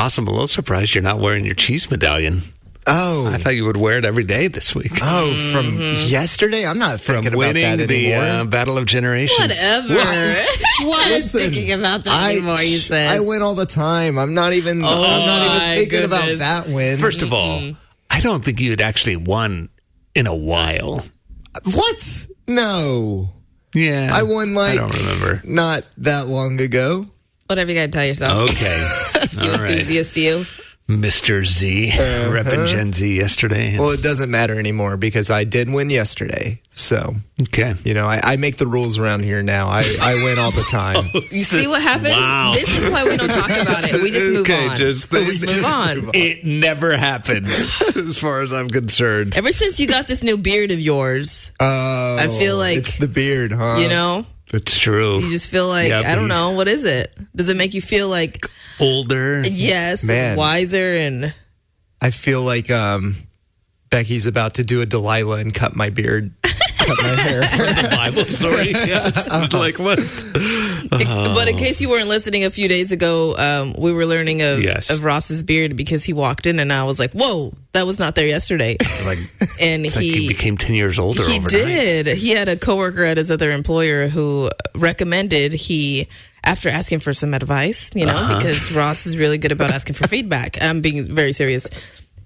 Ross, I'm a little surprised you're not wearing your cheese medallion. Oh. I thought you would wear it every day this week. Oh, from yesterday? I'm not thinking about that anymore. From winning the Battle of Generations. Whatever. What? Listen, Thinking about that anymore, you said. I win all the time. I'm not even thinking about that win. First of all, I don't think you had actually won in a while. What? No. Yeah. I won I don't remember. Not that long ago. Whatever you got to tell yourself. Okay. You all right. enthusiast, you. Mr. Z, repping Gen Z yesterday. Well, it doesn't matter anymore because I did win yesterday. So, okay. I make the rules around here now. I win all the time. You see what happens? Wow. This is why we don't talk about it. We just move on. Just move on. It never happened, as far as I'm concerned. Ever since you got this new beard of yours, I feel like... It's the beard, huh? You know? It's true. You just feel like, I don't know, what is it? Does it make you feel like... Older? Yes, Man. wiser and... I feel like Becky's about to do a Delilah and cut my beard. Cut my hair. The Bible story? Yes. Like what? But in case you weren't listening a few days ago, we were learning of Ross's beard because he walked in and I was like, whoa, that was not there yesterday. And he became 10 years older overnight. He did. He had a coworker at his other employer who recommended after asking for some advice, because Ross is really good about asking for feedback. I'm being very serious.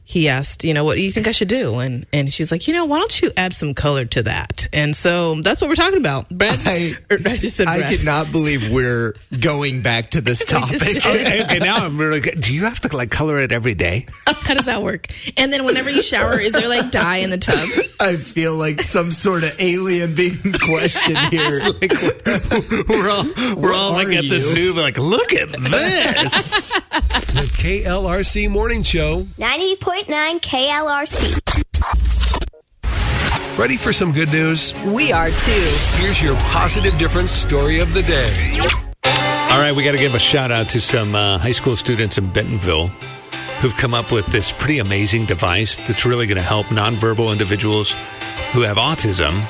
He asked, what do you think I should do? And she's like, why don't you add some color to that? And so that's what we're talking about. Brad, I just said Brad. I cannot believe we're going back to this topic. Okay, now I'm really good. Do you have to color it every day? How does that work? And then whenever you shower, is there dye in the tub? I feel like some sort of alien being questioned here. we're all at the zoo, look at this. The KLRC Morning Show. 90.9 KLRC. Ready for some good news? We are too. Here's your positive difference story of the day. All right, we got to give a shout out to some high school students in Bentonville who've come up with this pretty amazing device that's really going to help nonverbal individuals who have autism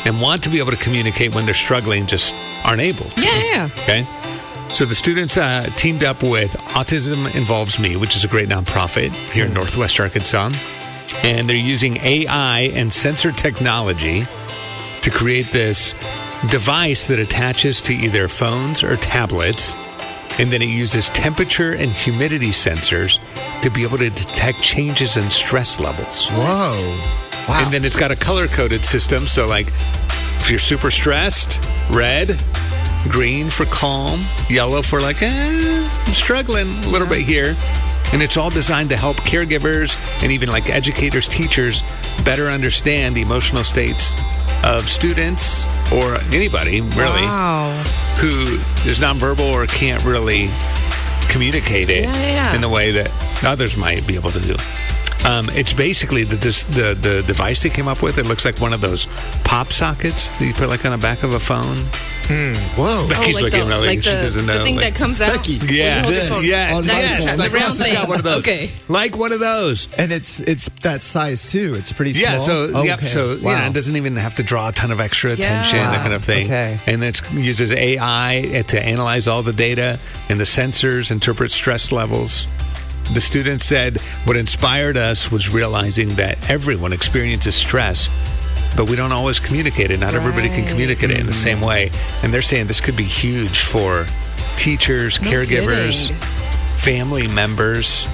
and want to be able to communicate when they're struggling, just aren't able to. Yeah. Okay. So the students teamed up with Autism Involves Me, which is a great nonprofit here in Northwest Arkansas. And they're using AI and sensor technology to create this device that attaches to either phones or tablets. And then it uses temperature and humidity sensors to be able to detect changes in stress levels. Whoa. Wow. And then it's got a color-coded system. So if you're super stressed, red. Green for calm, yellow for I'm struggling a little bit here. And it's all designed to help caregivers and even educators, teachers better understand the emotional states of students or anybody really who is nonverbal or can't really communicate it in the way that others might be able to do. It's basically the device they came up with. It looks like one of those pop sockets that you put on the back of a phone. Whoa. Becky's looking really, she doesn't know. The thing that comes out. Becky, The round thing. Got one of those. Okay. Like one of those. And it's that size too. It's pretty small. So it doesn't even have to draw a ton of extra attention, that kind of thing. Okay. And it uses AI to analyze all the data, and the sensors interpret stress levels. The students said what inspired us was realizing that everyone experiences stress, but we don't always communicate it. Not everybody can communicate it in the same way. And they're saying this could be huge for teachers, caregivers, family members,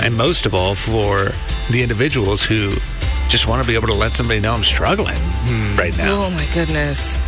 and most of all for the individuals who just want to be able to let somebody know I'm struggling right now. Oh, my goodness.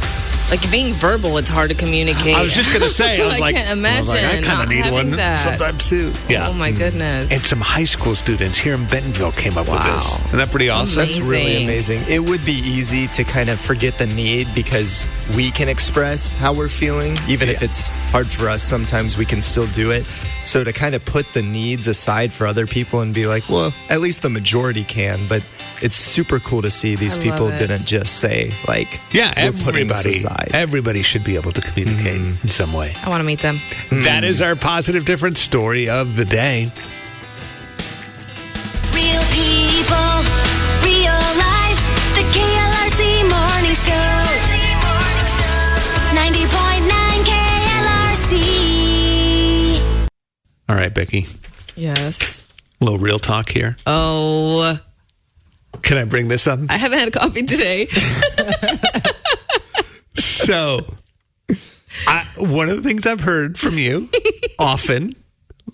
Being verbal, it's hard to communicate. I was just going to say, I can't imagine. I kind of need one sometimes too. Yeah. Oh my goodness. And some high school students here in Bentonville came up with this. Isn't that pretty awesome? Amazing. That's really amazing. It would be easy to kind of forget the need because we can express how we're feeling. Even if it's hard for us, sometimes we can still do it. So to kind of put the needs aside for other people and be like, well, at least the majority can. But it's super cool to see these people didn't just say we're putting this aside. Everybody should be able to communicate in some way. I want to meet them. That is our positive difference story of the day. Real people, real life. The KLRC Morning Show. 90.9 KLRC. All right, Becky. Yes. A little real talk here. Oh, Can I bring this up? I haven't had coffee today. So, one of the things I've heard from you often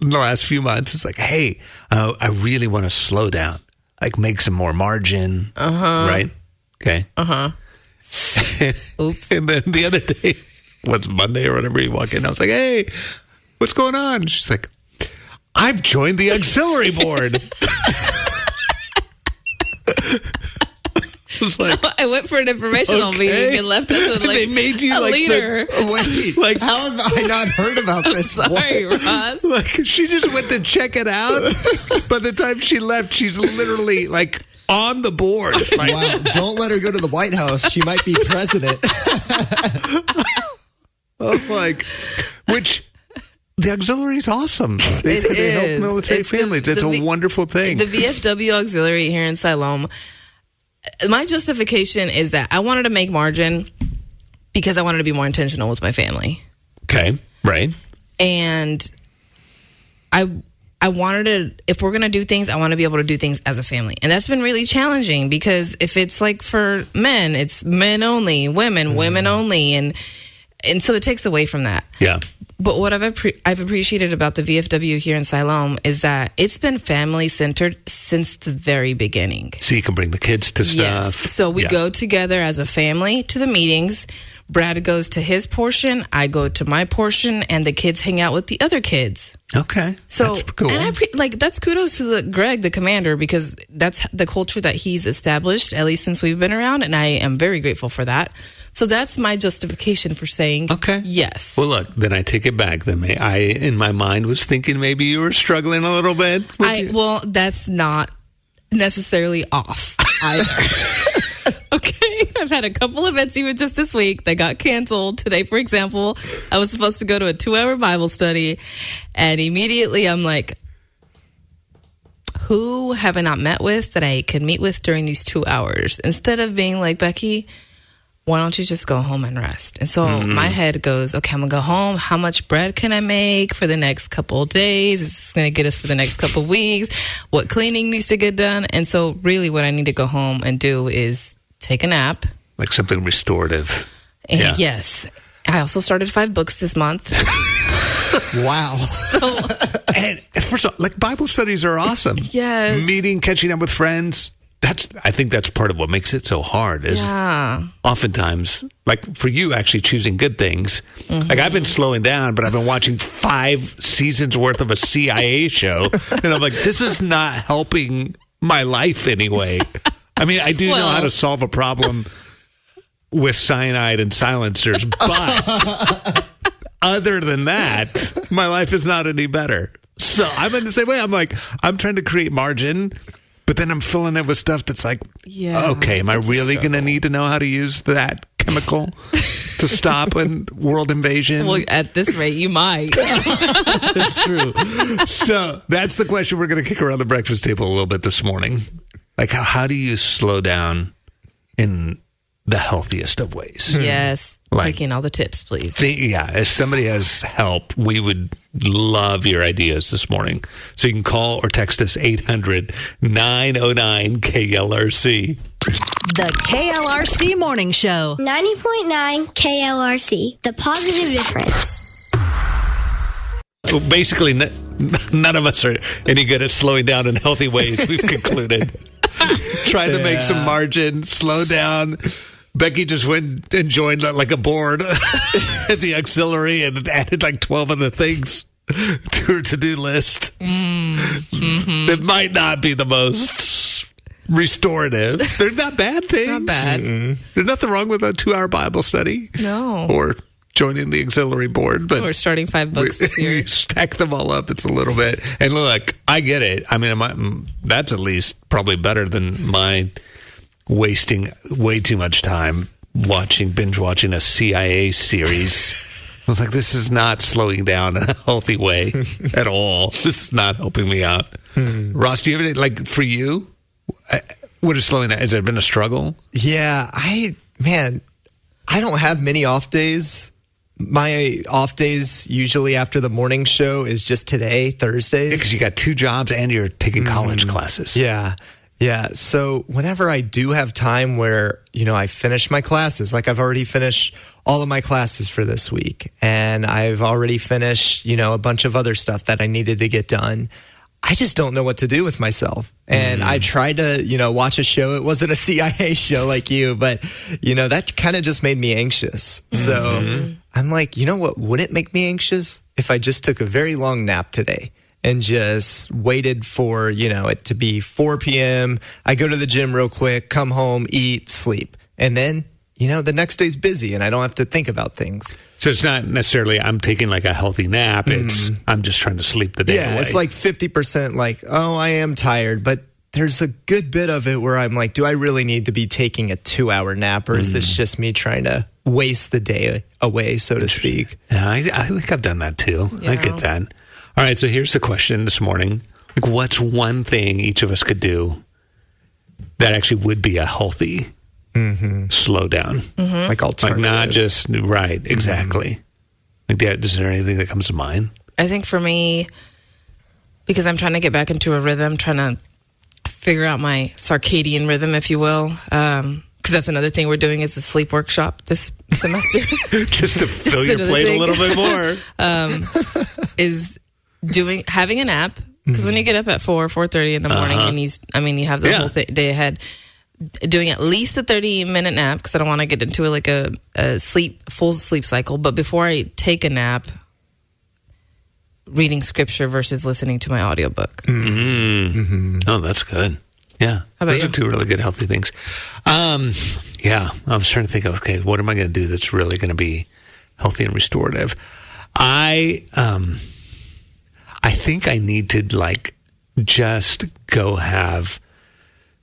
in the last few months is like, hey, I really want to slow down, like make some more margin. Right? Okay. Oops. And then the other day, was Monday or whatever, you walk in, I was like, hey, what's going on? She's like, I've joined the auxiliary board. I was like, I went for an informational meeting and left us with they made you a like leader. Wait, Like- how have I not heard about this? Sorry, What? Ross. like she just went to check it out. By the time she left, she's literally like on the board. Like, Wow, don't let her go to the White House. She might be president. like, which the auxiliary is awesome. They It help is. military It's the- families. It's the a V- wonderful thing. The VFW auxiliary here in Siloam, my justification is that I wanted to make margin because I wanted to be more intentional with my family. Okay, right. And I wanted to, if we're going to do things, I want to be able to do things as a family. And that's been really challenging because if it's like for men, it's men only, women only. And so it takes away from that. Yeah. But what I've appreciated about the VFW here in Siloam is that it's been family centered since the very beginning. So you can bring the kids to stuff. Yes. So we Yeah. go together as a family to the meetings. Brad goes to his portion, I go to my portion, and the kids hang out with the other kids. Okay. So, that's cool. and that's kudos to Greg, the commander, because that's the culture that he's established, at least since we've been around, and I am very grateful for that. So that's my justification for saying Okay. yes. Well, look, then I take it back. Then I, in my mind, was thinking maybe you were struggling a little bit. Well, that's not necessarily off either. Okay. I've had a couple events even just this week that got canceled. Today, for example, I was supposed to go to a 2-hour Bible study, and immediately I'm like, who have I not met with that I could meet with during these 2 hours? Instead of being like, Becky, why don't you just go home and rest? And so my head goes, okay, I'm going to go home. How much bread can I make for the next couple of days? Is this going to get us for the next couple of weeks? What cleaning needs to get done? And so really what I need to go home and do is take a nap. Like something restorative. And Yeah. yes, I also started 5 books this month. Wow. And first of all, like Bible studies are awesome. Yes. Meeting, catching up with friends. I think that's part of what makes it so hard is Yeah. oftentimes, like for you actually choosing good things. Like I've been slowing down, but I've been watching 5 seasons worth of a CIA show. And I'm like, this is not helping my life anyway. I mean, I do know how to solve a problem with cyanide and silencers, but other than that, my life is not any better. So I'm in the same way. I'm like, I'm trying to create margin, but then I'm filling it with stuff that's like, Yeah, okay, am I it's a really going to struggle. need to know how to use that chemical to stop a world invasion? Well, at this rate, you might. That's true. So that's the question we're going to kick around the breakfast table a little bit this morning. Like, how do you slow down in the healthiest of ways? Yes. Like- Taking all the tips, please. Yeah, if somebody has help, we would love your ideas this morning. So you can call or text us 800-909-KLRC. The KLRC Morning Show. 90.9 KLRC, the positive difference. Well, basically, none of us are any good at slowing down in healthy ways, we've concluded. Trying to make some margin, slow down. Becky just went and joined like a board at the auxiliary and added like 12 other things to her to-do list. That might not be the most restorative. They're not bad things. Not bad. There's nothing wrong with a 2-hour Bible study. No. Or joining the auxiliary board. But We're starting 5 books this year. you stack them all up, it's a little bit. And look, I get it. I mean, that's at least probably better than my wasting way too much time binge watching a CIA series. I was like, this is not slowing down in a healthy way at all. This is not helping me out. Ross, do you have any, like, for you, what is slowing down? Has there been a struggle? Yeah, I don't have many off days, My off days, usually after the morning show, is just today, Thursdays. Because you got 2 jobs and you're taking college classes. Yeah. So whenever I do have time where, I finish my classes, like I've already finished all of my classes for this week, and I've already finished, a bunch of other stuff that I needed to get done. I just don't know what to do with myself. And I tried to, watch a show. It wasn't a CIA show like you, but, that kind of just made me anxious. So I'm like, what wouldn't make me anxious? If I just took a very long nap today and just waited for, it to be 4 p.m. I go to the gym real quick, come home, eat, sleep. And then, the next day's busy and I don't have to think about things. So it's not necessarily I'm taking like a healthy nap. It's I'm just trying to sleep the day away. It's like 50% like, oh, I am tired. But there's a good bit of it where I'm like, do I really need to be taking a 2-hour nap? Or is this just me trying to waste the day away, so to speak? Yeah, I think I've done that too. Yeah. I get that. All right, so here's the question this morning. Like, what's one thing each of us could do that actually would be a healthy slow down? Like alternative. Like not just, right, exactly. Like, is there anything that comes to mind? I think for me, because I'm trying to get back into a rhythm, trying to figure out my circadian rhythm, if you will. Because that's another thing we're doing is a sleep workshop this semester. Just to fill your plate a little bit more. Is having a nap. Because when you get up at 4:30 in the morning, and you have the whole day ahead, doing at least a 30-minute nap, because I don't want to get into a full sleep cycle. But before I take a nap, reading scripture versus listening to my audiobook. Oh, that's good. Yeah. How about Those you? are 2 really good, healthy things. Yeah. I was trying to think of, okay, what am I going to do that's really going to be healthy and restorative? I think I need to just go have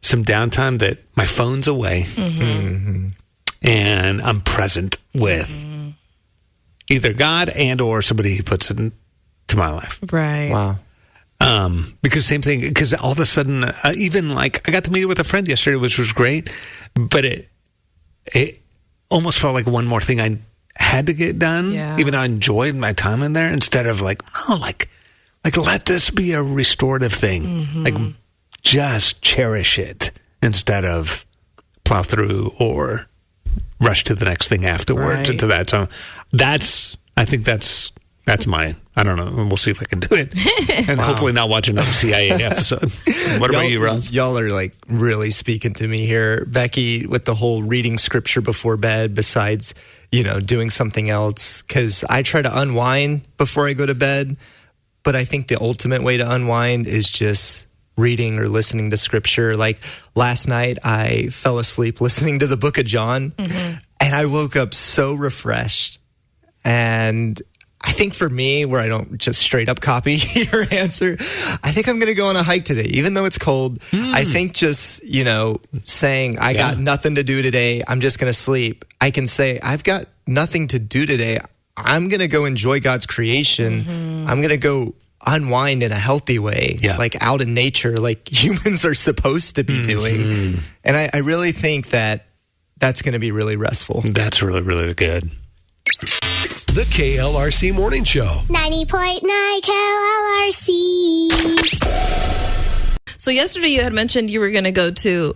some downtime that my phone's away and I'm present with either God and or somebody who puts it into my life. Right. Wow. Because same thing, because all of a sudden, even I got to meet with a friend yesterday, which was great, but it almost felt like one more thing I had to get done, even though I enjoyed my time in there, instead of let this be a restorative thing. Just cherish it instead of plow through or rush to the next thing afterwards into that. So I think that's mine. I don't know. We'll see if I can do it. And hopefully not watch another CIA episode. What about you, Ross? Y'all are really speaking to me here. Becky, with the whole reading scripture before bed, besides, doing something else. Because I try to unwind before I go to bed. But I think the ultimate way to unwind is just reading or listening to scripture. Like last night, I fell asleep listening to the book of John. And I woke up so refreshed. And I think for me, where I don't just straight up copy your answer, I think I'm going to go on a hike today, even though it's cold. I think just, saying I got nothing to do today, I'm just going to sleep. I can say I've got nothing to do today. I'm going to go enjoy God's creation. I'm going to go unwind in a healthy way, like out in nature, like humans are supposed to be doing. And I really think that's going to be really restful. That's really, really good. The KLRC Morning Show. 90.9 KLRC. So yesterday you had mentioned you were going to go to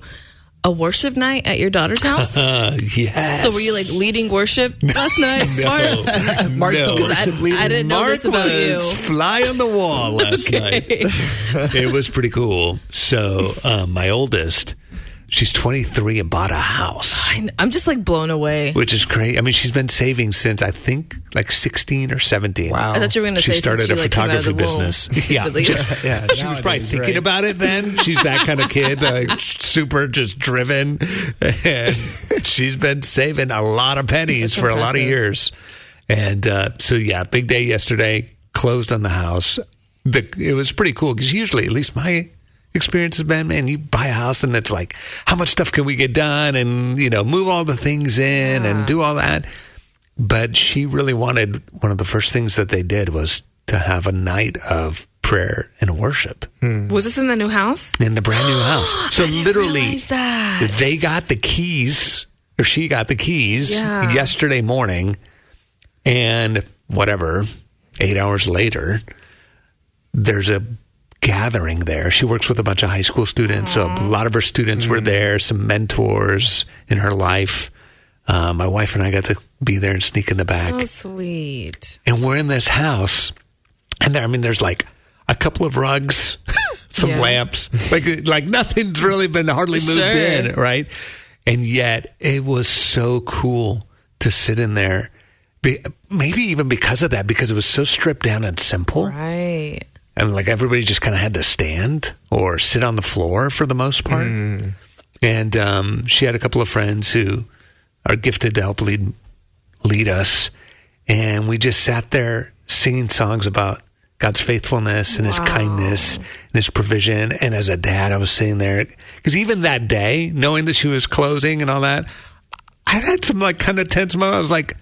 a worship night at your daughter's house. Yes. So were you leading worship last night? Mark No. the worship leader. I didn't know this about you. Fly on the wall last night. It was pretty cool. So my oldest, she's 23 and bought a house. I'm just blown away. Which is great. I mean, she's been saving since I think 16 or 17. Wow. I thought you were going to She say started since a she, came out of photography the womb. business. Yeah. She was probably thinking about it then. She's that kind of kid, super just driven. And she's been saving a lot of pennies for a lot of years. And big day yesterday, closed on the house. It was pretty cool because usually, at least my experience has been, man, you buy a house and it's how much stuff can we get done and, move all the things in and do all that. But she really wanted, one of the first things that they did was to have a night of prayer and worship. Was this in the new house? In the brand new house. So literally, that. they got the keys, or she got the keys yesterday morning. And whatever, 8 hours later, there's a gathering there. She works with a bunch of high school students, so a lot of her students were there, some mentors in her life. My wife and I got to be there and sneak in the back. So sweet. And we're in this house, and there's like a couple of rugs, some lamps, like nothing's really been hardly moved in, right? And yet it was so cool to sit in there. Maybe even because of that, because it was so stripped down and simple. Right. And like everybody just kind of had to stand or sit on the floor for the most part. And she had a couple of friends who are gifted to help lead us. And we just sat there singing songs about God's faithfulness and his kindness and his provision. And as a dad, I was sitting there. Because even that day, knowing that she was closing and all that, I had some like kind of tense moments. I was like,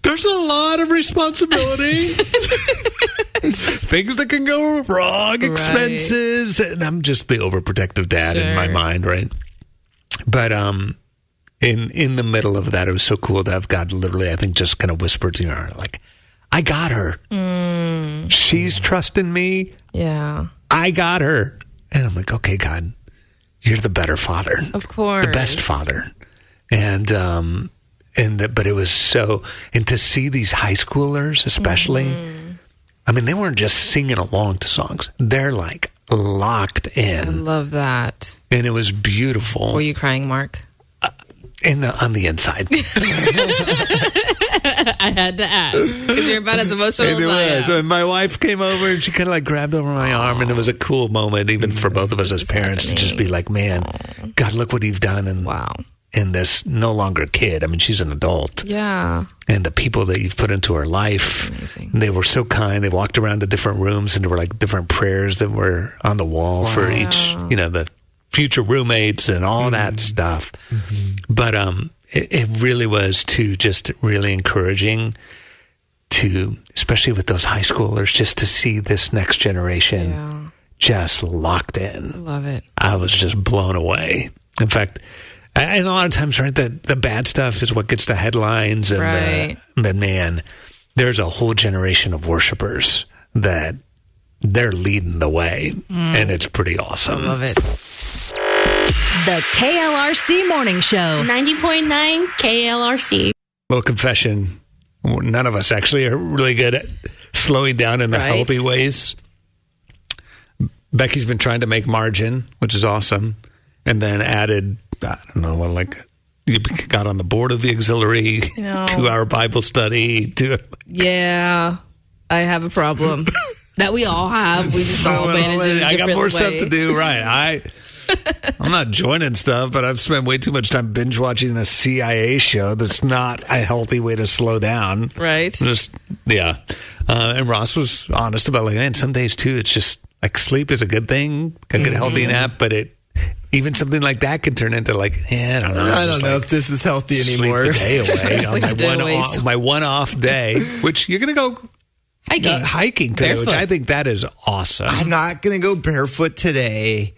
there's a lot of responsibility. Things that can go wrong, expenses. And I'm just the overprotective dad in my mind, right? But in the middle of that, it was so cool to have God literally, I think, just kind of whispered to her, like, I got her. She's trusting me. Yeah. I got her. And I'm like, okay, God, you're the better father. Of course. The best father. But it was so, and to see these high schoolers, especially, I mean, they weren't just singing along to songs. They're like locked in. I love that. And it was beautiful. Were you crying, Mark? On the inside. I had to ask because you're about as emotional as I am. So my wife came over and she kind of like grabbed over my arm, and it was a cool moment, even for both of us as parents, to just be like, man, God, look what you've done. And in this no longer kid. I mean, she's an adult. Yeah. And the people that you've put into her life, they were so kind. They walked around the different rooms, and there were like different prayers that were on the wall for each, the future roommates and all that stuff. But it really was just really encouraging to, especially with those high schoolers, just to see this next generation just locked in. Love it. I was just blown away. In fact, and a lot of times, right, the bad stuff is what gets the headlines. And but man, there's a whole generation of worshipers that they're leading the way. And it's pretty awesome. I love it. The KLRC Morning Show. 90.9 KLRC. Little confession. None of us actually are really good at slowing down in the healthy ways. Becky's been trying to make margin, which is awesome. And then added, I don't know, you got on the board of the auxiliary, 2-hour Bible study. Yeah, I have a problem that we all have. We just all manage it in a I got different more way. stuff to do, right? I'm not joining stuff, but I've spent way too much time binge watching a CIA show that's not a healthy way to slow down. Right. And Ross was honest about like, man, some days too, it's just like sleep is a good thing, a good healthy nap, but even something like that can turn into like, I don't know. I don't know if this is healthy anymore. Sleep the day away on my one off day, which you're going to go hiking today, which I think that is awesome. I'm not going to go barefoot today.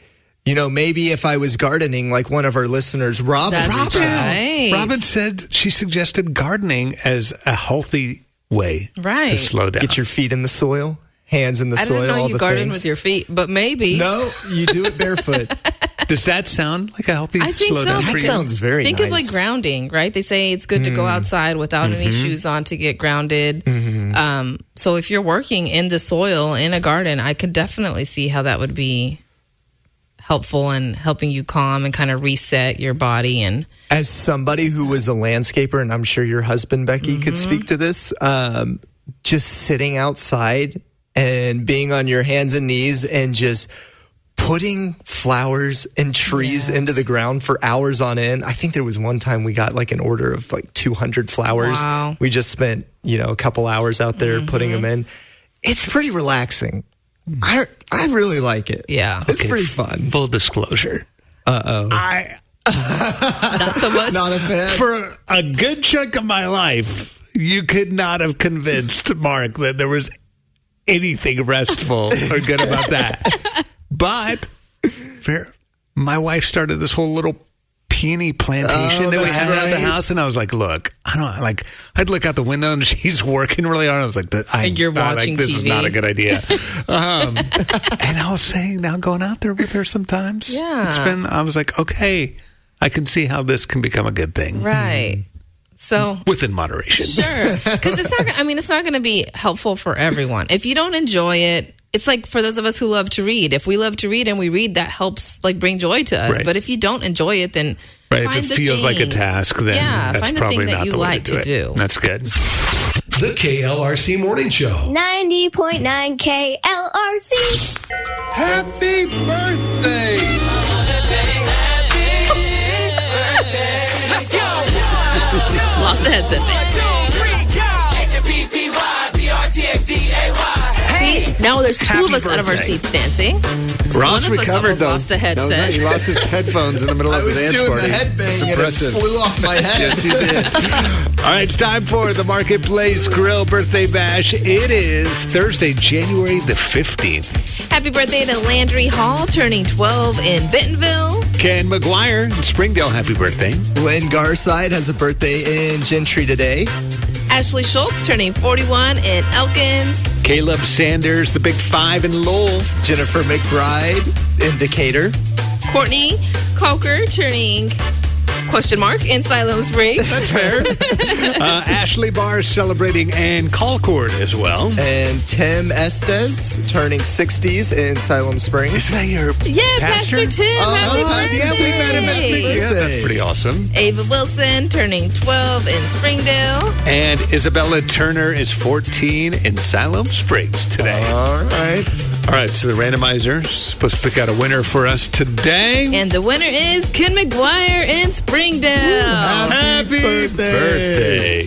Maybe if I was gardening, like one of our listeners, Robin said she suggested gardening as a healthy way to slow down. Get your feet in the soil, hands in the soil. I didn't know all you the garden things. with your feet, but maybe. No, you do it barefoot. Does that sound like a healthy slow down for you? That sounds very nice. Think of like grounding, right? They say it's good to go outside without any shoes on to get grounded. So if you're working in the soil in a garden, I could definitely see how that would be helpful in helping you calm and kind of reset your body. And as somebody who was a landscaper, and I'm sure your husband, Becky, could speak to this, just sitting outside and being on your hands and knees and just putting flowers and trees into the ground for hours on end. I think there was one time we got like an order of like 200 flowers. Wow. We just spent, a couple hours out there putting them in. It's pretty relaxing. I really like it. Yeah. It's pretty fun. Full disclosure. Uh-oh. not so much. Not a fan. For a good chunk of my life, you could not have convinced Mark that there was anything restful or good about that. But my wife started this whole little peony plantation that we that's had at the right. house, and I was like, "Look, I don't like." I'd look out the window, and she's working really hard. I was like, And you're watching this TV. is not a good idea." And I was saying, now going out there with her sometimes. Yeah. I was like, okay, I can see how this can become a good thing. Right. So Within moderation. sure, because it's not. I mean, it's not going to be helpful for everyone. If you don't enjoy it, it's like for those of us who love to read. If we love to read and we read, that helps like bring joy to us. Right. But if you don't enjoy it, then Right, if find it the feels like a thing. task, then that's find the probably thing that not you the way like to do it. That's good. The KLRC Morning Show. 90.9 KLRC. Happy birthday! Lost a headset there. See, now there's two of us out of our seats dancing. Ross One of us recovered, almost though. lost a headset. No, he lost his headphones in the middle I of the was dance doing party. the headbang It's and it impressive. flew off my head. Yes, he did. All right, it's time for the Marketplace Grill Birthday Bash. It is Thursday, January the 15th. Happy birthday to Landry Hall, turning 12 in Bentonville. Ken McGuire in Springdale, happy birthday. Lynn Garside has a birthday in Gentry today. Ashley Schultz, turning 41 in Elkins. Caleb Sanders, the Big Five in Lowell. Jennifer McBride in Decatur. Courtney Coker, turning in Siloam Springs. That's fair. Ashley Barr celebrating and Colcord as well. And Tim Estes turning 60s in Siloam Springs. Isn't that your Yeah, Pastor Tim. Happy birthday. yeah, we met him. Happy Yeah, that's birthday. pretty awesome. Ava Wilson, turning 12 in Springdale. And Isabella Turner is 14 in Siloam Springs today. All right. All right, so the randomizer is supposed to pick out a winner for us today. And the winner is Ken McGuire in Springdale. Happy birthday.